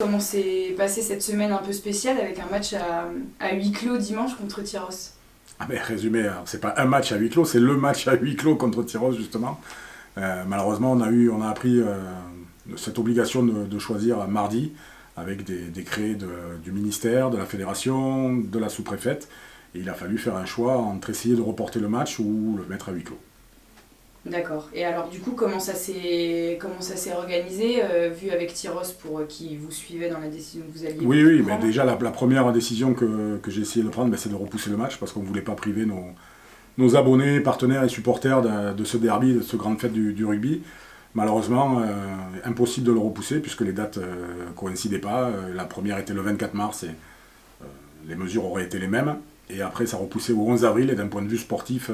Comment s'est passée cette semaine un peu spéciale avec un match à huis clos dimanche contre Tyros? Ah ben, résumé, c'est pas un match à huis clos, c'est le match à huis clos contre Tyros justement. Malheureusement, on a appris cette obligation de choisir mardi avec des décrets du ministère, de la fédération, de la sous-préfète. Et il a fallu faire un choix entre essayer de reporter le match ou le mettre à huis clos. D'accord. Et alors du coup, comment ça s'est organisé, vu avec Tyros pour qui vous suivait dans la décision que vous alliez Oui, ben prendre? déjà la première décision que j'ai essayé de prendre, ben, c'est de repousser le match parce qu'on ne voulait pas priver nos abonnés, partenaires et supporters de ce derby, de ce grande fête du rugby. Malheureusement, impossible de le repousser puisque les dates ne coïncidaient pas. La première était le 24 mars et les mesures auraient été les mêmes. Et après, ça repoussait au 11 avril et d'un point de vue sportif,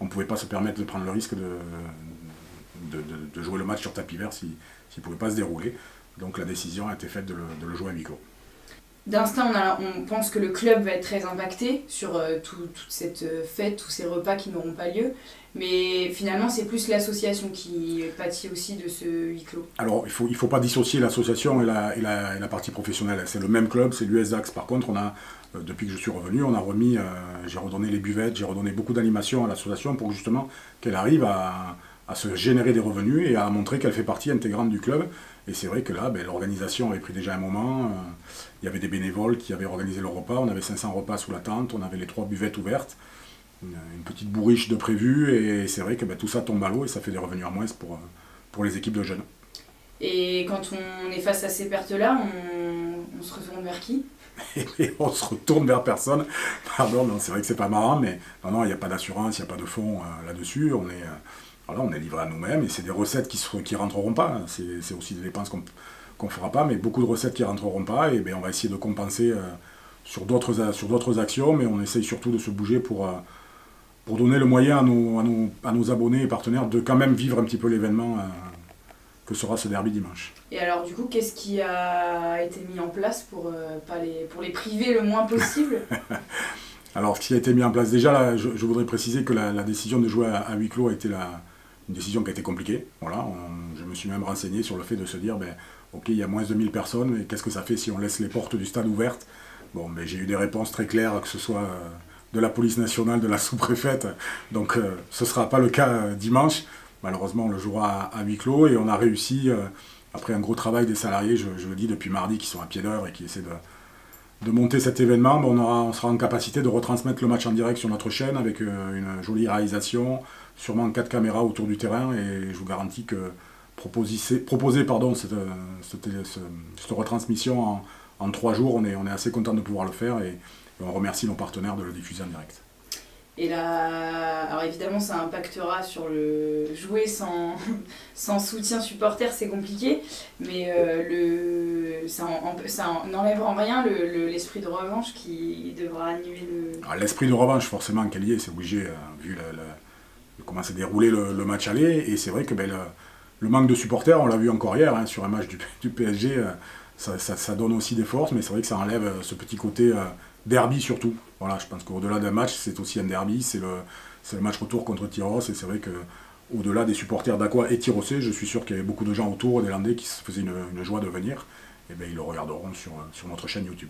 on ne pouvait pas se permettre de prendre le risque de jouer le match sur tapis vert s'il ne pouvait pas se dérouler. Donc la décision a été faite de le jouer à huis clos. D'instinct, on pense que le club va être très impacté sur toute cette fête, tous ces repas qui n'auront pas lieu. Mais finalement, c'est plus l'association qui pâtit aussi de ce huis clos. Alors, il faut pas dissocier l'association et la partie professionnelle. C'est le même club, c'est l'US Dax. Par contre, depuis que je suis revenu, on a remis, j'ai redonné les buvettes, j'ai redonné beaucoup d'animation à l'association pour justement qu'elle arrive à se générer des revenus et à montrer qu'elle fait partie intégrante du club. Et c'est vrai que là, ben, l'organisation avait pris déjà un moment. Il y avait des bénévoles qui avaient organisé le repas. On avait 500 repas sous la tente, on avait les 3 buvettes ouvertes, une petite bourriche de prévu. Et c'est vrai que ben, tout ça tombe à l'eau et ça fait des revenus en moins pour les équipes de jeunes. Et quand on est face à ces pertes-là, on se retourne vers qui? Et on se retourne vers personne. Pardon, non, c'est vrai que c'est pas marrant, mais non, il n'y a pas d'assurance, il n'y a pas de fonds là-dessus. On est livré à nous-mêmes et c'est des recettes qui rentreront pas. C'est aussi des dépenses qu'on fera pas, mais beaucoup de recettes qui rentreront pas. Et ben, on va essayer de compenser sur d'autres actions, mais on essaye surtout de se bouger pour donner le moyen à nos abonnés et partenaires de quand même vivre un petit peu l'événement que sera ce derby dimanche. Et alors du coup, qu'est-ce qui a été mis en place pour les priver le moins possible? Alors, ce qui a été mis en place, déjà, là, je voudrais préciser que la décision de jouer à huis clos a été une décision qui a été compliquée. Voilà, je me suis même renseigné sur le fait de se dire, ben, ok, il y a moins de 1000 personnes, et qu'est-ce que ça fait si on laisse les portes du stade ouvertes? Bon, ben, j'ai eu des réponses très claires, que ce soit de la police nationale, de la sous-préfète. Donc, ce ne sera pas le cas dimanche. Malheureusement, on le jouera à huis clos, et on a réussi, après un gros travail des salariés, je le dis depuis mardi, qui sont à pied d'heure et qui essaient de monter cet événement, on sera en capacité de retransmettre le match en direct sur notre chaîne avec une jolie réalisation, sûrement 4 caméras autour du terrain, et je vous garantis que proposer cette retransmission en 3 jours, on est assez content de pouvoir le faire et on remercie nos partenaires de le diffuser en direct. Et là, alors évidemment, ça impactera sur le jouer sans soutien supporter, c'est compliqué, mais ça n'enlève en rien l'esprit de revanche qui devra animer le. Alors, l'esprit de revanche, forcément, qu'elle y est, c'est obligé, vu comment s'est déroulé le match aller, et c'est vrai que ben, le manque de supporters, on l'a vu encore hier, hein, sur un match du PSG, ça donne aussi des forces, mais c'est vrai que ça enlève ce petit côté derby surtout. Voilà, je pense qu'au-delà d'un match, c'est aussi un derby, c'est le match retour contre Tyros, et c'est vrai que au-delà des supporters d'Aqua et Tyrossais, je suis sûr qu'il y avait beaucoup de gens autour, des Landais, qui se faisaient une joie de venir, et bien ils le regarderont sur notre chaîne YouTube.